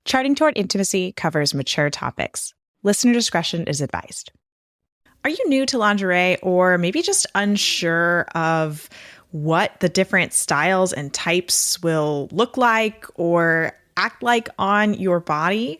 Charting Toward Intimacy covers mature topics. Listener discretion is advised. Are you new to lingerie or maybe just unsure of what the different styles and types will look like or act like on your body?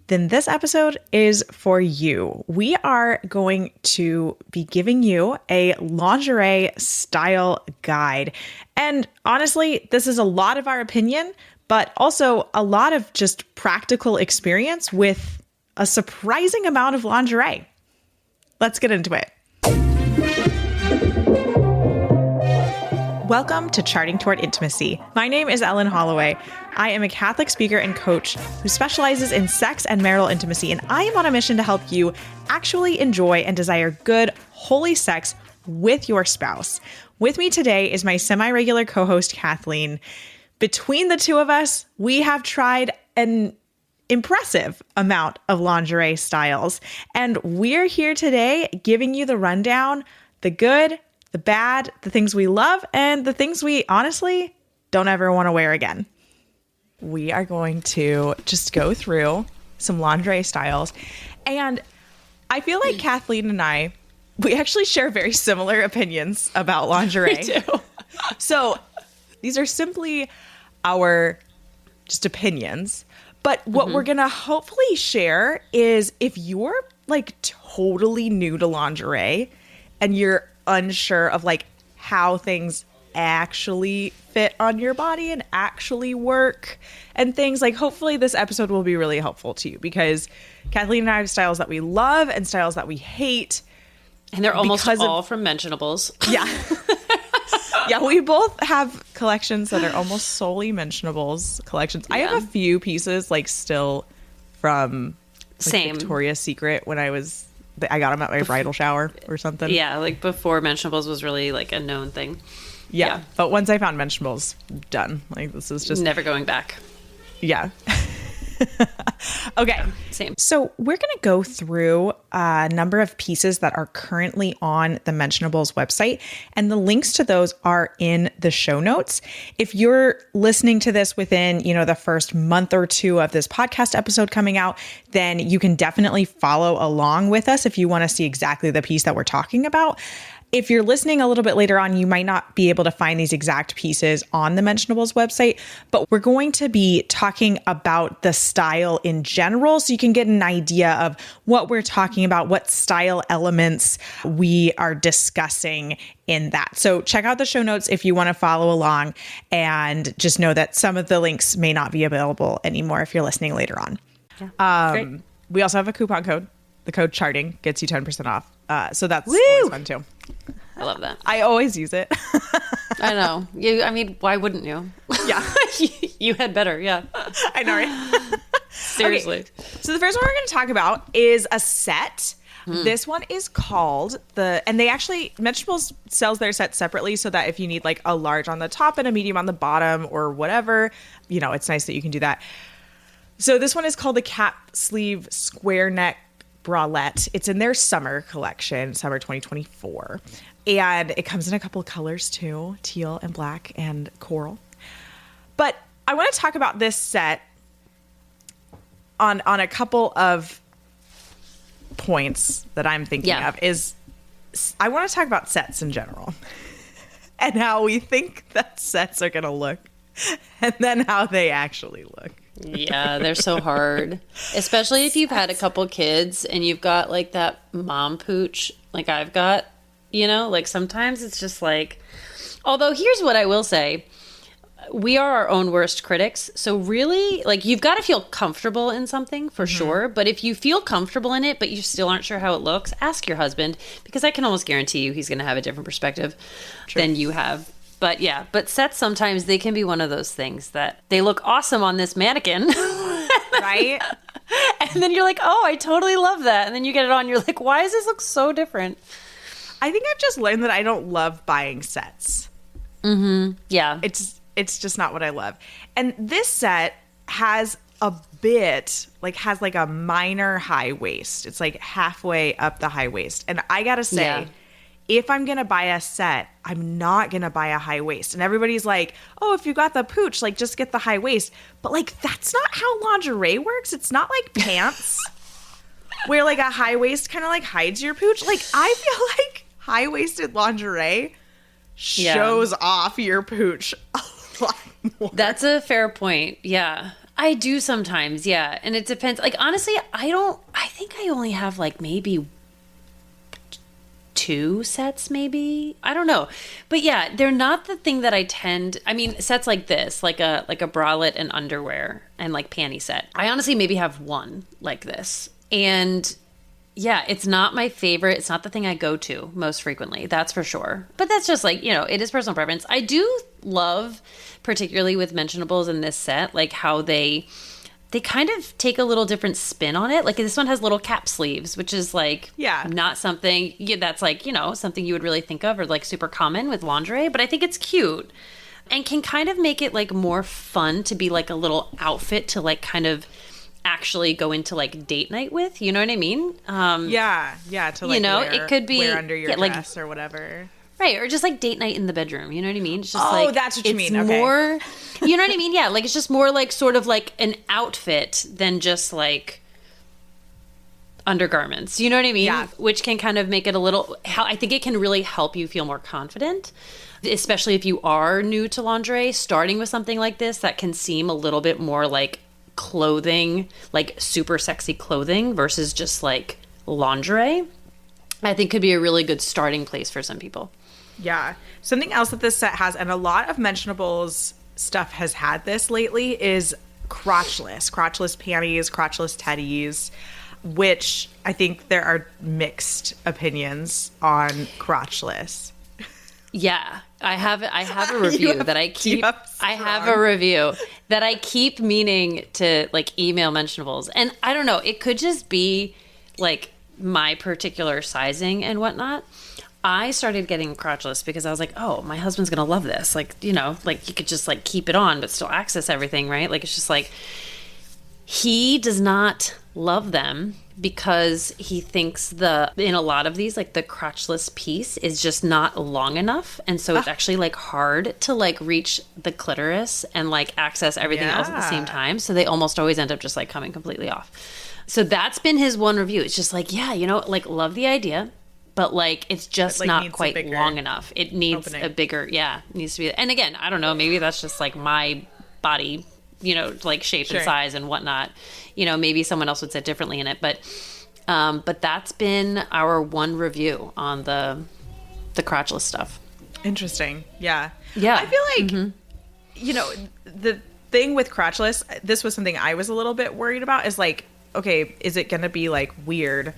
Then this episode is for you. We are going to be giving you a lingerie style guide. And honestly, this is a lot of our opinion, but also a lot of just practical experience with a surprising amount of lingerie. Let's get into it. Welcome to Charting Toward Intimacy. My name is Ellen Holloway. I am a Catholic speaker and coach who specializes in sex and marital intimacy, and I am on a mission to help you actually enjoy and desire good, holy sex with your spouse. With me today is my semi-regular co-host, Kathleen. Between the two of us, we have tried an impressive amount of lingerie styles, and we're here today giving you the rundown, the good, the bad, the things we love, and the things we honestly don't ever want to wear again. We are going to just go through some lingerie styles, and I feel like Kathleen and I, we actually share very similar opinions about lingerie. We do. So these are simply our just opinions. But what we're going to hopefully share is if you're like totally new to lingerie and you're unsure of like how things actually fit on your body and actually work and things, like hopefully this episode will be really helpful to you, because Kathleen and I have styles that we love and styles that we hate. And they're almost all from Mentionables. Yeah. Yeah, we both have collections that are almost solely Mentionables collections. Yeah. I have a few pieces like still from Victoria's Secret when I got them at my bridal shower or something. Yeah, like before Mentionables was really like a known thing. Yeah. But once I found Mentionables, done. Like this is just never going back. Yeah. Okay. Same. So we're going to go through a number of pieces that are currently on the Mentionables website, and the links to those are in the show notes. If you're listening to this within, the first month or two of this podcast episode coming out, then you can definitely follow along with us if you want to see exactly the piece that we're talking about. If you're listening a little bit later on, you might not be able to find these exact pieces on the Mentionables website, but we're going to be talking about the style in general so you can get an idea of what we're talking about, what style elements we are discussing in that. So check out the show notes if you want to follow along, and just know that some of the links may not be available anymore if you're listening later on. Yeah, great. We also have a coupon code. The code CHARTING gets you 10% off. So that's always fun too. I love that. I always use it. I know. Why wouldn't you? Yeah. You had better. Yeah. I know, right? Seriously. Okay. So the first one we're going to talk about is a set. This one is called and they actually, Mentionables sells their set separately so that if you need like a large on the top and a medium on the bottom or whatever, it's nice that you can do that. So this one is called the cap sleeve square neck bralette. It's in their summer collection, summer 2024. And it comes in a couple of colors too, teal and black and coral. But I want to talk about this set on a couple of points that I'm thinking of. I want to talk about sets in general and how we think that sets are going to look and then how they actually look. Yeah, they're so hard. Especially if you've had a couple kids and you've got like that mom pooch like I've got, like sometimes it's just like, although here's what I will say. We are our own worst critics. So really, like, you've got to feel comfortable in something for sure. But if you feel comfortable in it, but you still aren't sure how it looks, ask your husband, because I can almost guarantee you he's going to have a different perspective than you have. But yeah, but sets sometimes they can be one of those things that they look awesome on this mannequin. Right? And then you're like, oh, I totally love that. And then you get it on, you're like, why does this look so different? I think I've just learned that I don't love buying sets. Yeah. It's just not what I love. And this set has a bit, has like a minor high waist. It's like halfway up the high waist. And I gotta say, if I'm going to buy a set, I'm not going to buy a high waist. And everybody's like, oh, if you got the pooch, like just get the high waist. But like, that's not how lingerie works. It's not like pants where like a high waist kind of like hides your pooch. Like I feel like high-waisted lingerie shows off your pooch a lot more. That's a fair point. Yeah. I do sometimes. Yeah. And it depends. Like, honestly, I think I only have like maybe 2 sets, maybe. I don't know. But yeah, they're not the thing that I mean, sets like this, like a bralette and underwear and like panty set. I honestly maybe have 1 like this. And yeah, it's not my favorite. It's not the thing I go to most frequently. That's for sure. But that's just like, it is personal preference. I do love, particularly with Mentionables in this set, like how they kind of take a little different spin on it. Like this one has little cap sleeves, which is like not something that's like, something you would really think of or like super common with lingerie. But I think it's cute and can kind of make it like more fun to be like a little outfit to like kind of actually go into like date night with, you know what I mean? To like it could be wear under your dress or whatever, right? Or just like date night in the bedroom, you know what I mean? It's just that's what you mean. More, you know what I mean? Yeah, like it's just more like sort of like an outfit than just like undergarments, you know what I mean? Yeah. Which can kind of make it a little. I think it can really help you feel more confident, especially if you are new to lingerie. Starting with something like this that can seem a little bit more like clothing, like super sexy clothing versus just like lingerie, I think could be a really good starting place for some people. Yeah. Something else that this set has, and a lot of Mentionables stuff has had this lately, is crotchless panties, crotchless teddies, which I think there are mixed opinions on crotchless. Yeah, I have a review that I keep. I have a review that I keep meaning to like email Mentionables, and I don't know. It could just be like my particular sizing and whatnot. I started getting crotchless because I was like, oh, my husband's gonna love this. Like, like you could just like keep it on but still access everything, right? Like it's just like he does not love them because he thinks in a lot of these, like the crotchless piece is just not long enough. And so it's actually like hard to like reach the clitoris and like access everything else at the same time. So they almost always end up just like coming completely off. So that's been his one review. It's just like, like love the idea, but like it's just not quite long enough. It needs opening. A bigger, it needs to be. And again, I don't know, maybe that's just like my body, like shape and size and whatnot. Maybe someone else would say differently in it, but that's been our one review on the crotchless stuff. Interesting. Yeah. Yeah. I feel like, the thing with crotchless, this was something I was a little bit worried about, is like, okay, is it going to be like weird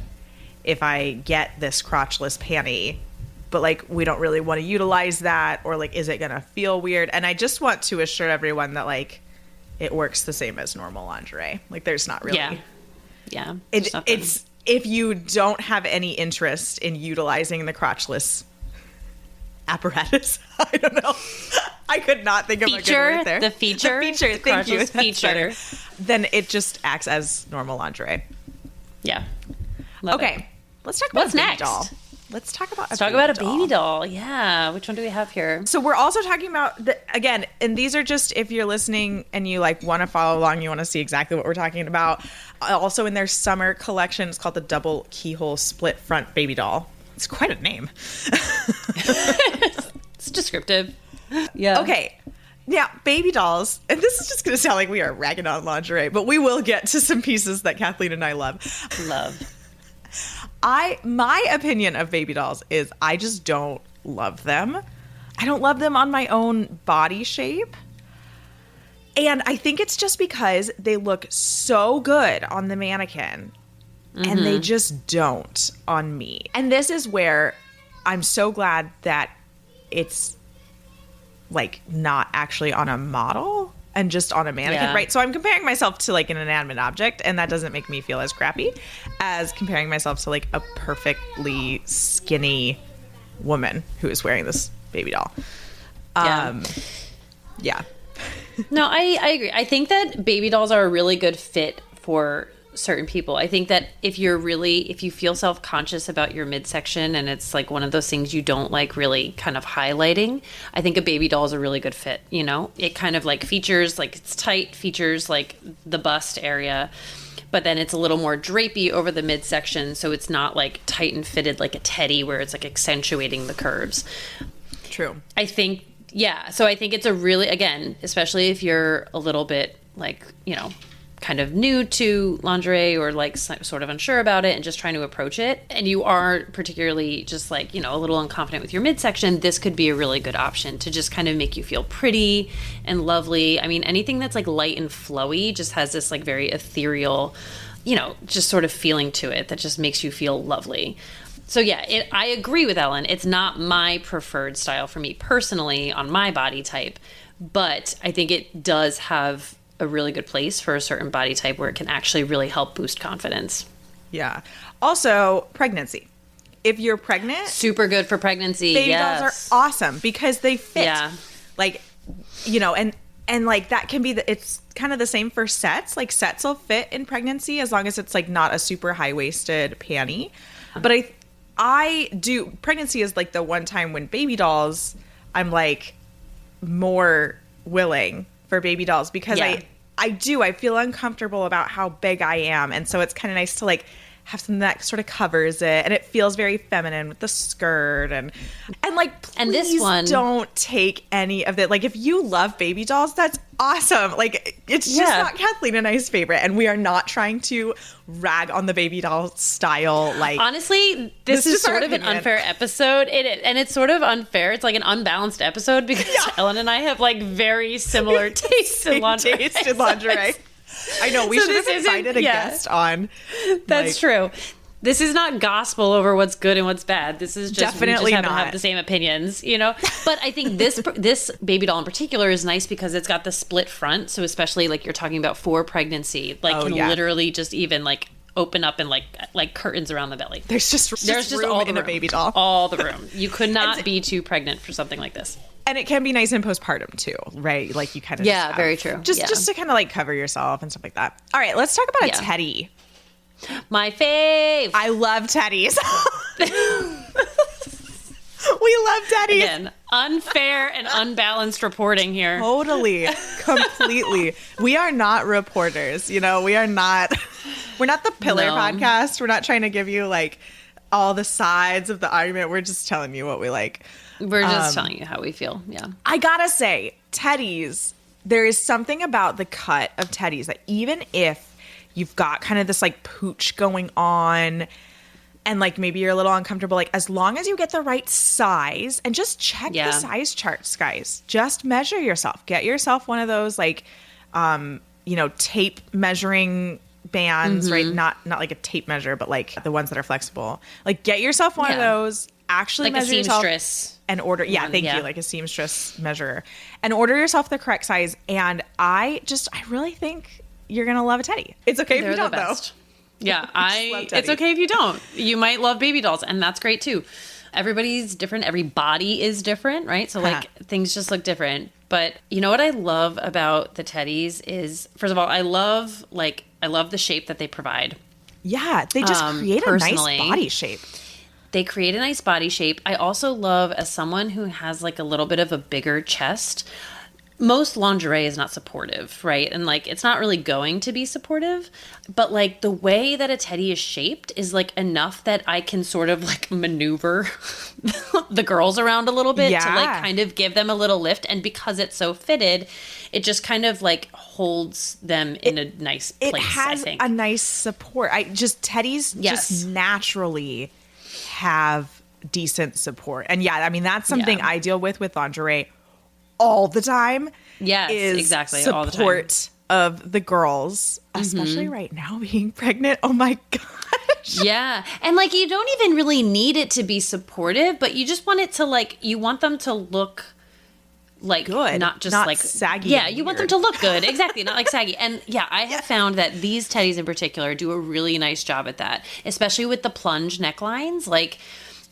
if I get this crotchless panty, but like we don't really want to utilize that, or like, is it going to feel weird? And I just want to assure everyone that like, it works the same as normal lingerie. Like there's not really. Yeah. It's if you don't have any interest in utilizing the crotchless apparatus. I don't know. I could not think of a good word there. The feature. Thank you. Feature. Then it just acts as normal lingerie. Yeah. Okay. Let's talk about what's next. Doll. Let's talk about a baby doll. Yeah. Which one do we have here? So we're also talking about, again, and these are just if you're listening and you like want to follow along, you want to see exactly what we're talking about. Also in their summer collection, it's called the Double Keyhole Split Front Baby Doll. It's quite a name. It's descriptive. Yeah. Okay. Now, baby dolls, and this is just going to sound like we are ragging on lingerie, but we will get to some pieces that Kathleen and I love. My opinion of baby dolls is I just don't love them. I don't love them on my own body shape. And I think it's just because they look so good on the mannequin and they just don't on me. And this is where I'm so glad that it's like not actually on a model and just on a mannequin, right? So I'm comparing myself to like an inanimate object, and that doesn't make me feel as crappy as comparing myself to like a perfectly skinny woman who is wearing this baby doll. Yeah. No, I agree. I think that baby dolls are a really good fit for certain people. I think that if you feel self-conscious about your midsection and it's like one of those things you don't like really kind of highlighting, I think a baby doll is a really good fit, you know? It kind of like features, like it's tight, features like the bust area, but then it's a little more drapey over the midsection, so it's not like tight and fitted like a teddy where it's like accentuating the curves. True. I think, yeah. So I think it's a really, again, especially if you're a little bit like, you know, kind of new to lingerie or like sort of unsure about it and just trying to approach it, and you are particularly just like, you know, a little unconfident with your midsection, this could be a really good option to just kind of make you feel pretty and lovely. I mean, anything that's like light and flowy just has this like very ethereal, you know, just sort of feeling to it that just makes you feel lovely. So yeah, I agree with Ellen. It's not my preferred style for me personally on my body type, but I think it does have a really good place for a certain body type where it can actually really help boost confidence. Yeah. Also, pregnancy. If you're pregnant, super good for pregnancy. Baby dolls are awesome because they fit. Yeah. Like, you know, and like that can be it's kind of the same for sets. Like sets will fit in pregnancy as long as it's like not a super high-waisted panty. But I do, pregnancy is like the one time when baby dolls, I'm like more willing for baby dolls because I feel uncomfortable about how big I am. And so it's kind of nice to like have something that sort of covers it, and it feels very feminine with the skirt and like, please and this one, don't take any of it. Like if you love baby dolls, that's awesome. Like it's just not Kathleen and I's favorite, and we are not trying to rag on the baby doll style. Like honestly, this is sort of an unfair episode. It is, and it's sort of unfair. It's like an unbalanced episode because Ellen and I have like very similar tastes in lingerie. I know, we should have invited a guest on. That's true. This is not gospel over what's good and what's bad. This is just definitely we just happen to have the same opinions, you know. But I think this baby doll in particular is nice because it's got the split front. So especially like you're talking about for pregnancy, like literally just even like open up and like curtains around the belly. There's just room all in a baby doll. All the room. You could not be too pregnant for something like this. And it can be nice in postpartum too, right? Like you kind of very true. Just to kind of like cover yourself and stuff like that. All right, let's talk about a teddy. My fave. I love teddies. We love teddies. Again, unfair and unbalanced reporting here. Totally, completely. We are not reporters, you know. We're not the Pillar podcast. We're not trying to give you like all the sides of the argument. We're just telling you what we like. We're just telling you how we feel. Yeah. I gotta say, teddies, there is something about the cut of teddies that even if you've got kind of this like pooch going on and like maybe you're a little uncomfortable, like as long as you get the right size and just check the size charts, guys. Just measure yourself. Get yourself one of those like, you know, tape measuring bands, right? Not like a tape measure, but like the ones that are flexible. Like get yourself one of those. Actually like measure a seamstress and order. Yeah, thank you. Like a seamstress measure and order yourself the correct size. And I really think you're going to love a teddy. It's okay if you don't though. Yeah. It's okay if you don't. You might love baby dolls and that's great too. Everybody's different. Every body is different, right? So like things just look different. But you know what I love about the teddies is, first of all, I love the shape that they provide. Yeah. They just create a nice body shape. They create a nice body shape. I also love, as someone who has like a little bit of a bigger chest, most lingerie is not supportive, right? And like it's not really going to be supportive, but like the way that a teddy is shaped is like enough that I can sort of like maneuver the girls around a little bit to like kind of give them a little lift. And because it's so fitted, it just kind of like holds them in a nice place. It has a nice support. Teddies just naturally have decent support. And I mean, that's something I deal with lingerie all the time. Yes, exactly. Support all the time. Of the girls, especially right now being pregnant. Oh my gosh. Yeah. And like, you don't even really need it to be supportive, but you just want it to like, you want them to look like good, not just not like saggy. Yeah, you want them to look good. Exactly. Not like saggy. And I have found that these teddies in particular do a really nice job at that, especially with the plunge necklines. Like,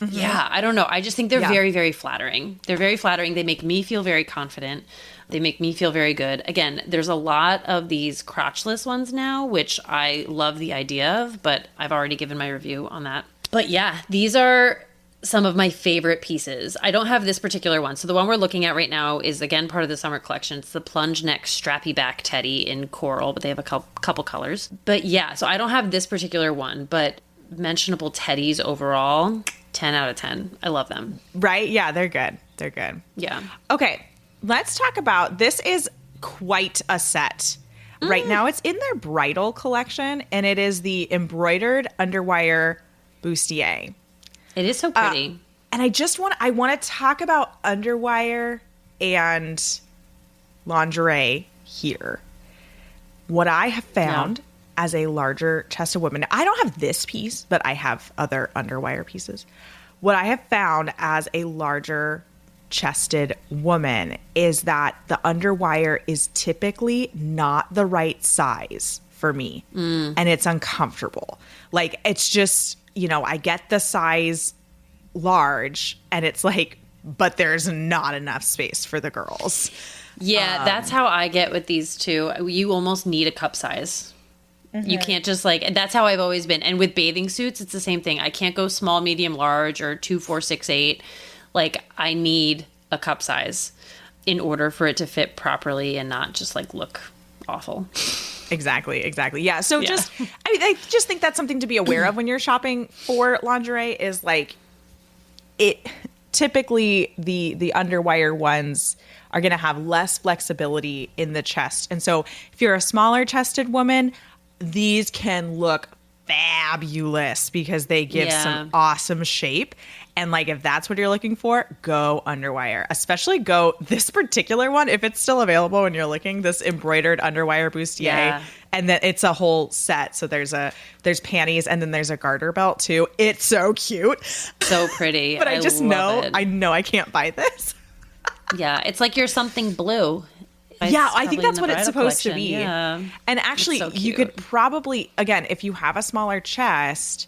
I don't know. I just think they're very, very flattering. They're very flattering. They make me feel very confident. They make me feel very good. Again, there's a lot of these crotchless ones now, which I love the idea of, but I've already given my review on that. But yeah, these are some of my favorite pieces. I don't have this particular one. So the one we're looking at right now is, again, part of the summer collection. It's the plunge neck strappy back teddy in coral, but they have a couple colors. But yeah, so I don't have this particular one, but mentionable teddies overall, 10 out of 10. I love them. Right? Yeah, they're good. They're good. Yeah. Okay, let's talk about, this is quite a set. Right now it's in their bridal collection, and it is the embroidered underwire bustier. It is so pretty. And I want to talk about underwire and lingerie here. What I have found as a larger chested woman, I don't have this piece, but I have other underwire pieces. What I have found as a larger chested woman is that the underwire is typically not the right size for me. And it's uncomfortable. Like, it's just, I get the size large and it's like, but there's not enough space for the girls. Yeah, that's how I get with these two. You almost need a cup size. You can't just that's how I've always been. And with bathing suits, it's the same thing. I can't go small, medium, large, or 2, 4, 6, 8. I need a cup size in order for it to fit properly and not just look awful. Exactly. Yeah. So I just think that's something to be aware of when you're shopping for lingerie is it typically the underwire ones are going to have less flexibility in the chest. And so if you're a smaller chested woman, these can look fabulous because they give some awesome shape. And if that's what you're looking for, go underwire. Especially go this particular one, if it's still available when you're looking, this embroidered underwire bustier. Yeah. And then it's a whole set. So there's panties and then there's a garter belt too. It's so cute. So pretty. But I know I can't buy this. Yeah. It's like you're something blue. I think that's what it's supposed to be. Yeah. And actually, you could probably, again, if you have a smaller chest,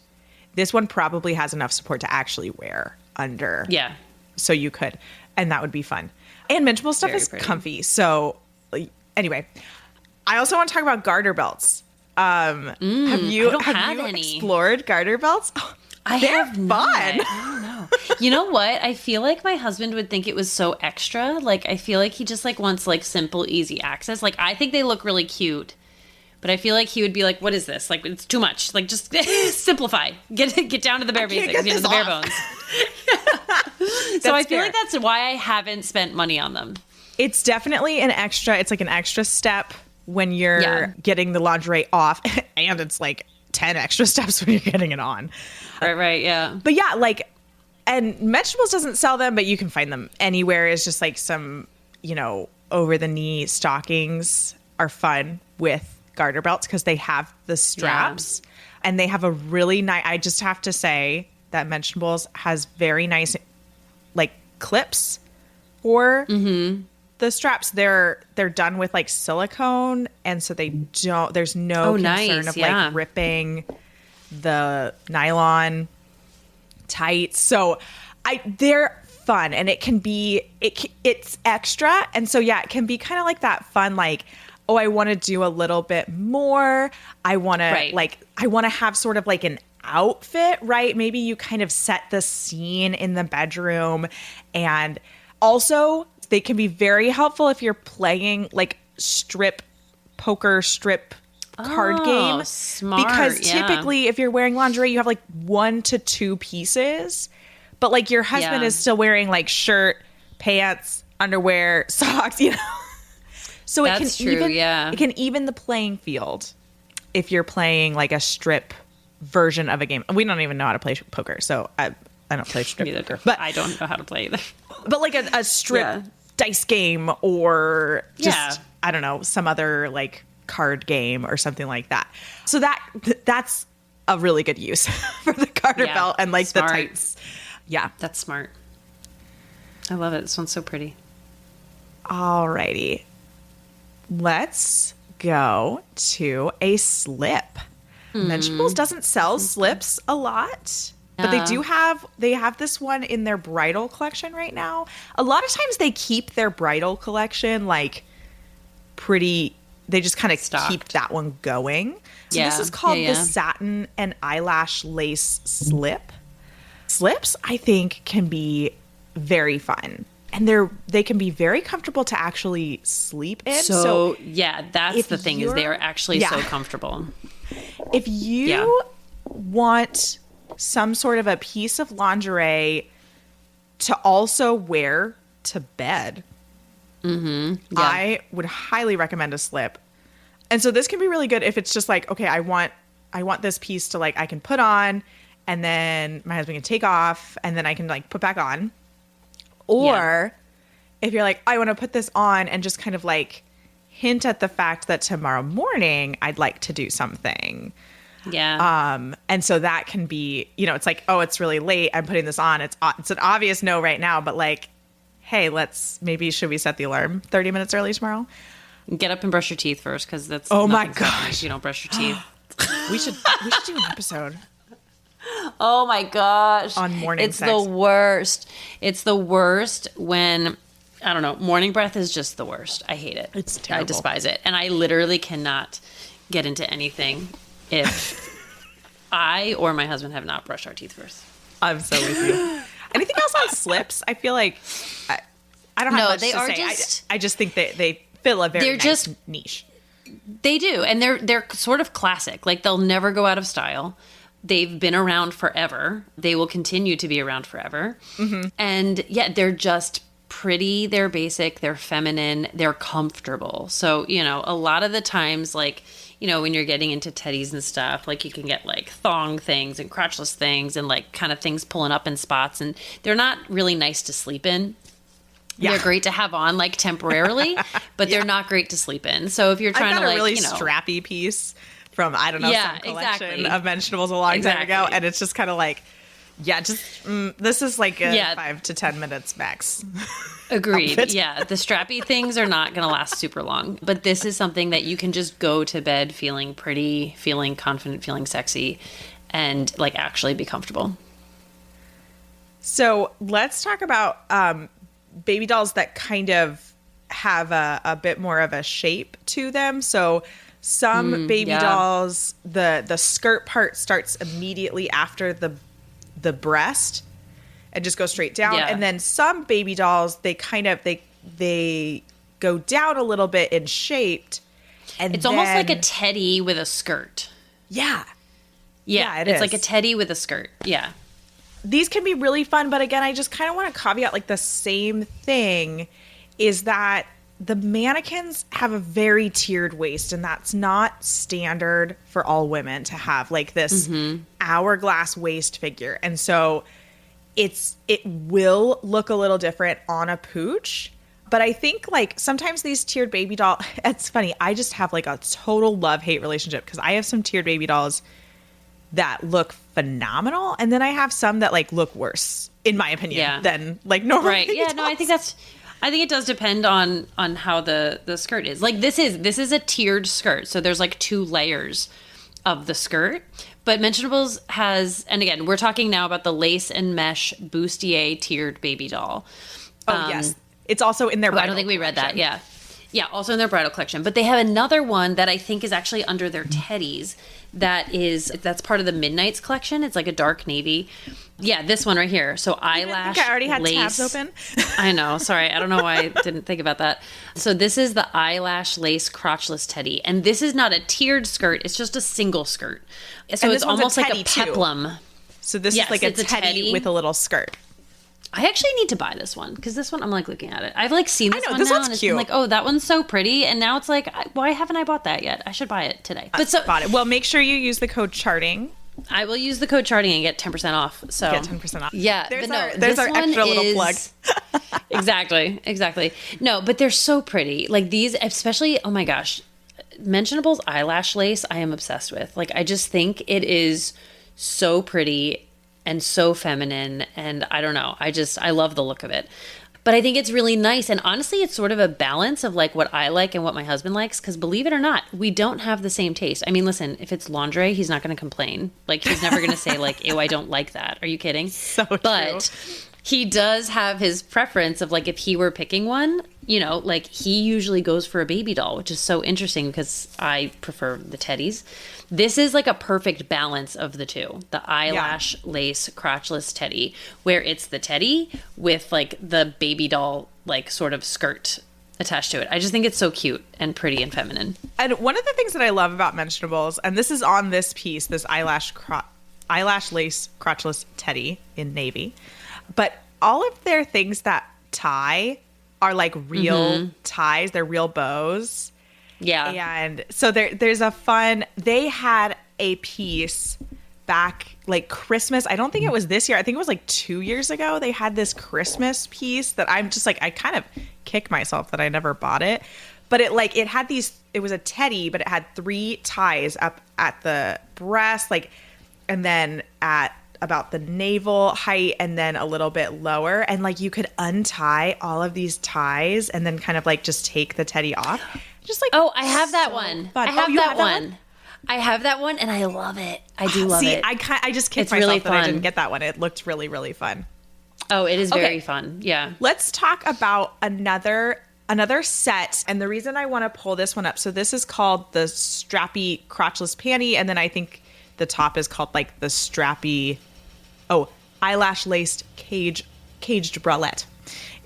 this one probably has enough support to actually wear under. Yeah. So you could. And that would be fun. And Mentionable stuff is comfy. So anyway, I also want to talk about garter belts. Have you explored garter belts? They're fun. I don't know. You know what? I feel like my husband would think it was so extra. I feel like he just wants simple, easy access. I think they look really cute, but I feel like he would be like, "What is this? It's too much. Just simplify. Get down to the bare basics. The bare bones." So I feel like that's why I haven't spent money on them. It's definitely an extra. It's an extra step when you're getting the lingerie off, and it's 10 extra steps when you're getting it on. Right, yeah. But yeah, and Mentionables doesn't sell them, but you can find them anywhere. It's just some, over the knee stockings are fun with garter belts because they have the straps and they have a really nice, I just have to say that Mentionables has very nice clips for the straps. They're done with silicone, and so there's no concern of ripping the nylon tights. So they're fun, and it can be it's extra, and so it can be kind of that fun I want to do a little bit more. I want to I want to have sort of an outfit, right? Maybe you kind of set the scene in the bedroom, and also they can be very helpful if you're playing poker strip card game. Smart, because typically if you're wearing lingerie, you have 1 to 2 pieces, but your husband is still wearing shirt, pants, underwear, socks, So it can even the playing field if you're playing a strip version of a game. We don't even know how to play poker, so I don't play strip poker. But I don't know how to play either. But a strip dice game, or just I don't know, some other card game or something like that. So that's a really good use for the garter belt and the tights. Yeah, that's smart. I love it. This one's so pretty. Alrighty, let's go to a slip. Mentionables doesn't sell slips a lot. But they have this one in their bridal collection right now. A lot of times they keep their bridal collection like pretty, they just kind of keep that one going. So this is called the Satin and Eyelash Lace Slip. Slips, I think, can be very fun. And they can be very comfortable to actually sleep in. So yeah, that's the thing, is they are actually so comfortable. If you want some sort of a piece of lingerie to also wear to bed, I would highly recommend a slip. And so this can be really good if it's just like, okay, I want this piece to like, I can put on and then my husband can take off and then I can like put back on. Or if you're like, I want to put this on and just kind of like hint at the fact that tomorrow morning I'd like to do something. Yeah. And so that can be, you know, it's like, oh, it's really late, I'm putting this on. It's an obvious no right now, but like, hey, should we set the alarm 30 minutes early tomorrow? Get up and brush your teeth first, because that's my gosh, if you don't brush your teeth. we should do an episode. Oh my gosh. On morning sex. The worst. It's the worst when, I don't know, morning breath is just the worst. I hate it. It's terrible. I despise it. And I literally cannot get into anything if I or my husband have not brushed our teeth first. I'm so with you. Anything else on slips? I feel like I don't have much to say. I just think that they fill a very nice niche. They do. And they're sort of classic. Like, they'll never go out of style. They've been around forever. They will continue to be around forever. Mm-hmm. And yeah, they're just pretty. They're basic. They're feminine. They're comfortable. So, you know, a lot of the times, like, you know, when you're getting into teddies and stuff, like, you can get like thong things and crotchless things and like kind of things pulling up in spots. And they're not really nice to sleep in. Yeah. They're great to have on like temporarily, but they're not great to sleep in. So if you're trying to like, really strappy piece from, I don't know, some collection of Mentionables a long time ago. And it's just kind of like, this is like a 5 to 10 minutes max. Agreed. Yeah. The strappy things are not going to last super long, but this is something that you can just go to bed feeling pretty, feeling confident, feeling sexy, and like actually be comfortable. So let's talk about baby dolls that kind of have a bit more of a shape to them. So some baby dolls, the skirt part starts immediately after the breast and just goes straight down. Yeah. And then some baby dolls, they kind of, they go down a little bit in shape. And it's almost like a teddy with a skirt. Yeah. Yeah, it is. It's like a teddy with a skirt. Yeah. These can be really fun, but again, I just kind of want to caveat like the same thing is that the mannequins have a very tiered waist, and that's not standard for all women to have like this hourglass waist figure. And so it will look a little different on a pooch. But I think like sometimes these tiered baby doll, it's funny. I just have like a total love-hate relationship because I have some tiered baby dolls that look phenomenal, and then I have some that like look worse, in my opinion, than like normal. Right? Yeah. Dolls. No, I think it does depend on how the skirt is. Like this is a tiered skirt, so there's like 2 layers of the skirt. But Mentionables has, and again, we're talking now about the lace and mesh bustier tiered baby doll. Oh yes, it's also in their. I don't think we read that. Yeah. Yeah, also in their bridal collection. But they have another one that I think is actually under their teddies. That's part of the Midnight's collection. It's like a dark navy. Yeah, this one right here. So eyelash, I already had lace. tabs open. I know. Sorry. I don't know why I didn't think about that. So this is the eyelash lace crotchless teddy. And this is not a tiered skirt. It's just a single skirt. So it's almost like a peplum. Too. So this is like a teddy with a little skirt. I actually need to buy this one because this one, I'm like looking at it. I've like seen this one this now one's and it's cute. been like, oh, that one's so pretty. And now it's like, why haven't I bought that yet? I should buy it today. Bought it. Well, make sure you use the code charting. I will use the code charting and get 10% off. So get 10% off. Yeah. There's this our extra little plug. Exactly. No, but they're so pretty. Like these, especially, oh my gosh, Mentionables eyelash lace, I am obsessed with. Like, I just think it is so pretty and so feminine, and I don't know. I love the look of it. But I think it's really nice. And honestly, it's sort of a balance of like what I like and what my husband likes. Because believe it or not, we don't have the same taste. I mean, listen, if it's lingerie, he's not going to complain. Like, he's never going to say like, ew, I don't like that. Are you kidding? So true. But he does have his preference of like, if he were picking one, you know, like he usually goes for a baby doll, which is so interesting because I prefer the teddies. This is like a perfect balance of the two. The eyelash lace crotchless teddy, where it's the teddy with like the baby doll, like sort of skirt attached to it. I just think it's so cute and pretty and feminine. And one of the things that I love about Mentionables, and this is on this piece, this eyelash lace crotchless teddy in navy, but all of their things that tie are like real ties. They're real bows. Yeah. And so there's a fun, they had a piece back like Christmas. I don't think it was this year. I think it was like 2 years ago. They had this Christmas piece that I'm just like, I kind of kick myself that I never bought it. But it had these, it was a teddy, but it had 3 ties up at the breast, like, and then at about the navel height and then a little bit lower. And like you could untie all of these ties and then kind of like just take the teddy off. Just like, oh, I have that one. Fun. I have that one. I have that one and I love it. I do love it. I just kicked It's myself really that I fun. didn't get that one. It looked really, really fun. Oh, it is very fun. Yeah. Let's talk about another set. And the reason I want to pull this one up, so this is called the strappy crotchless panty. And then I think the top is called like the strappy, eyelash laced caged bralette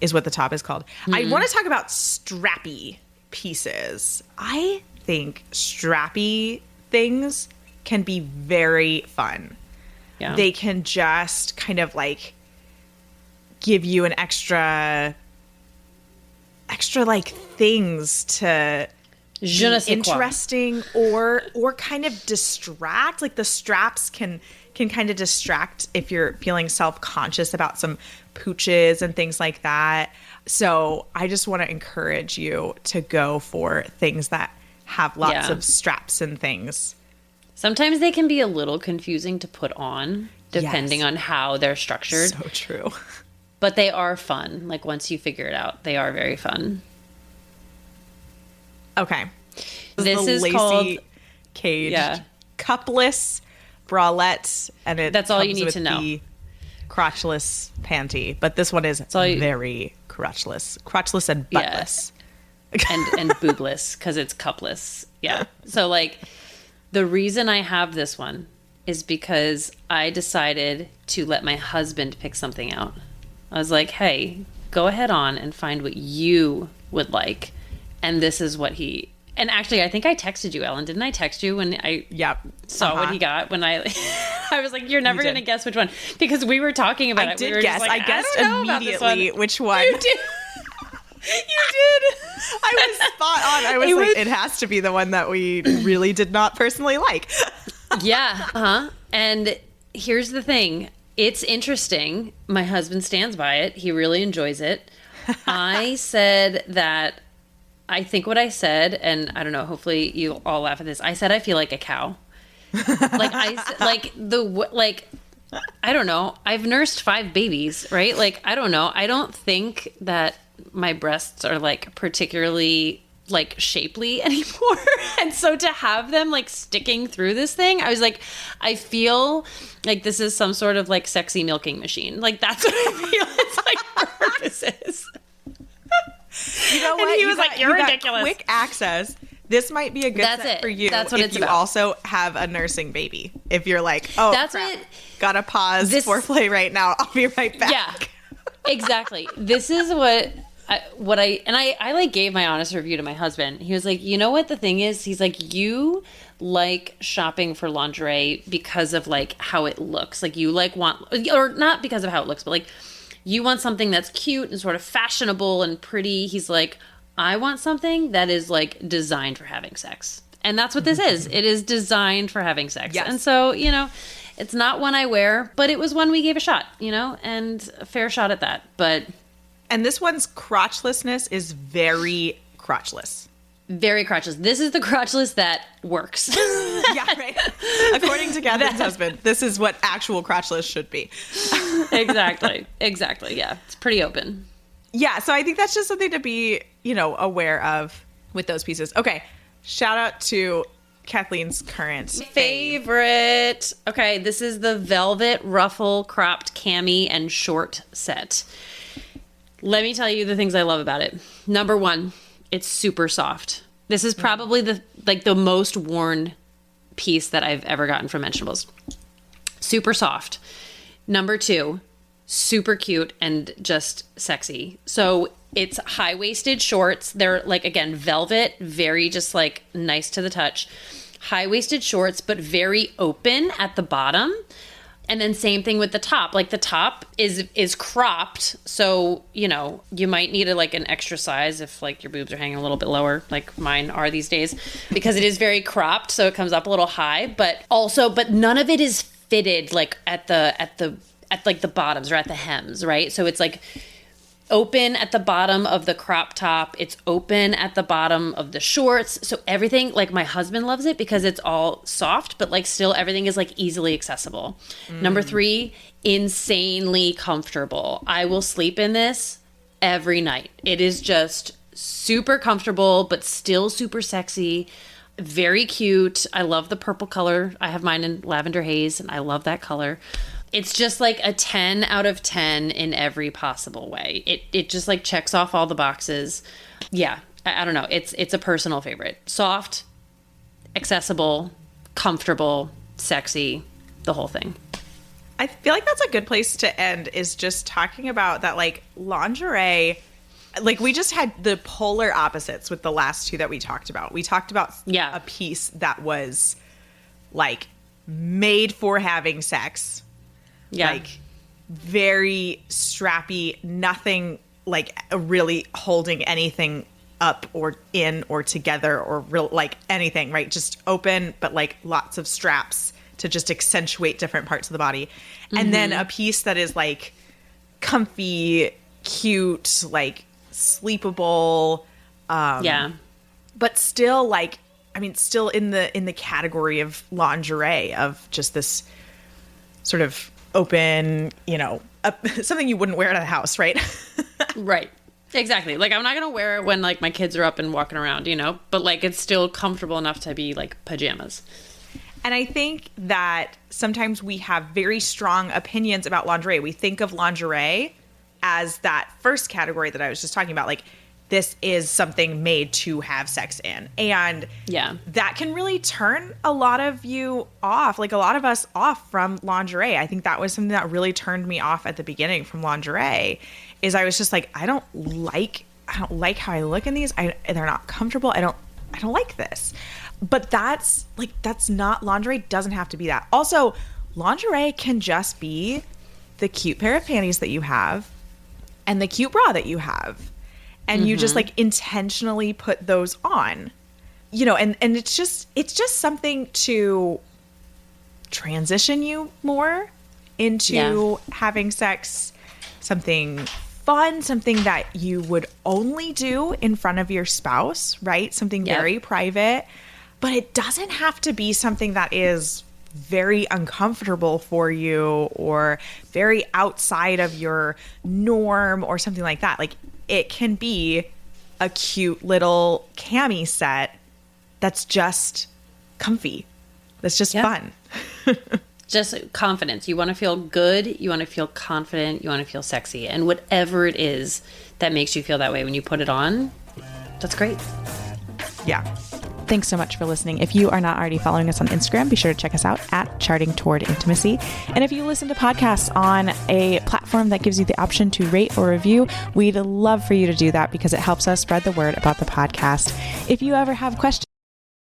is what the top is called. I want to talk about strappy pieces. I think strappy things can be very fun. Yeah. They can just kind of like give you an extra like things to Je ne sais quoi. interesting or kind of distract. Like the straps can kind of distract if you're feeling self-conscious about some pooches and things like that. So I just want to encourage you to go for things that have lots of straps and things. Sometimes they can be a little confusing to put on depending on how they're structured. So true. But they are fun. Like once you figure it out, they are very fun. Okay. This the is lacy called caged cupless bralette, and That's all you comes need with to know. the crotchless panty, but this one is very crotchless and buttless. and boobless because it's cupless. Yeah. So like the reason I have this one is because I decided to let my husband pick something out. I was like, hey, go ahead on and find what you would like. And this is what he... And actually, I think I texted you, Ellen. Didn't I text you when I saw what he got? When I was like, you're never going to guess which one. Because we were talking about it. I did we were guess. Just like, I guessed immediately which one. You did. You did. I was spot on. I was like, it has to be the one that we really did not personally like. Yeah. Uh-huh. And here's the thing. It's interesting. My husband stands by it. He really enjoys it. I said that... I think what I said, and I don't know, hopefully you all laugh at this. I said I feel like a cow. I don't know. I've nursed 5 babies, right? Like, I don't know. I don't think that my breasts are like particularly like shapely anymore. And so to have them like sticking through this thing, I was like, I feel like this is some sort of like sexy milking machine. Like that's what I feel it's like for purposes. You know what? And he was like, you're ridiculous. Quick access. This might be a good set for you. That's what if it's you about. Also have a nursing baby. If you're like, oh, that's crap, what, gotta pause foreplay right now. I'll be right back. Yeah, exactly. This is what I like gave my honest review to my husband. He was like, you know what the thing is? He's like, you like shopping for lingerie because of like how it looks. Like you like want, or not because of how it looks, but like you want something that's cute and sort of fashionable and pretty. He's like, I want something that is like designed for having sex. And that's what this is. It is designed for having sex. Yes. And so, you know, it's not one I wear, but it was one we gave a shot, you know, and a fair shot at that. And this one's crotchlessness is very crotchless. Very crotchless. This is the crotchless that works. Yeah, right. According to Catherine's husband, this is what actual crotchless should be. Exactly. Yeah. It's pretty open. Yeah, so I think that's just something to be, aware of with those pieces. Okay, shout out to Kathleen's current favorite. Okay, this is the velvet ruffle cropped cami and short set. Let me tell you the things I love about it. Number one, it's super soft. This is probably the most worn piece that I've ever gotten from Mentionables. Super soft. Number two, super cute and just sexy. So it's high-waisted shorts. They're again, velvet, very just nice to the touch. High-waisted shorts, but very open at the bottom. And then same thing with the top. The top is cropped. So, you might need an extra size if your boobs are hanging a little bit lower, like mine are these days, because it is very cropped. So it comes up a little high, but none of it is fitted at the bottoms or at the hems, right? So it's open at the bottom of the crop top. It's open at the bottom of the shorts. So everything, my husband loves it because it's all soft, but still everything is easily accessible. Number three, insanely comfortable. I will sleep in this every night. It is just super comfortable, but still super sexy. Very cute. I love the purple color. I have mine in lavender haze and I love that color. It's just a 10 out of 10 in every possible way. It just checks off all the boxes. Yeah, I don't know. It's a personal favorite. Soft, accessible, comfortable, sexy, the whole thing. I feel like that's a good place to end, is just talking about that lingerie. We just had the polar opposites with the last two that we talked about. We talked about a piece that was made for having sex. Yeah. Very strappy, nothing really holding anything up or in or together or anything, right? Just open, but lots of straps to just accentuate different parts of the body. Mm-hmm. And then a piece that is comfy, cute, sleepable. But still still in the category of lingerie, of just this sort of open, something you wouldn't wear out of the house, right? Right. Exactly. I'm not going to wear it when my kids are up and walking around, but it's still comfortable enough to be pajamas. And I think that sometimes we have very strong opinions about lingerie. We think of lingerie as that first category that I was just talking about, this is something made to have sex in. And that can really turn a lot of you off, a lot of us off from lingerie. I think that was something that really turned me off at the beginning from lingerie, is I was just I don't like how I look in these. They're not comfortable. I don't like this. But that's not, lingerie doesn't have to be that. Also, lingerie can just be the cute pair of panties that you have and the cute bra that you have. And you just intentionally put those on, and it's just something to transition you more into having sex, something fun, something that you would only do in front of your spouse, right? Something very private, but it doesn't have to be something that is very uncomfortable for you or very outside of your norm or something like that. It can be a cute little cami set that's just comfy. That's just fun. Just confidence. You want to feel good. You want to feel confident. You want to feel sexy. And whatever it is that makes you feel that way when you put it on, that's great. Yeah. Thanks so much for listening. If you are not already following us on Instagram, be sure to check us out at Charting Toward Intimacy. And if you listen to podcasts on a platform that gives you the option to rate or review, we'd love for you to do that because it helps us spread the word about the podcast. If you ever have questions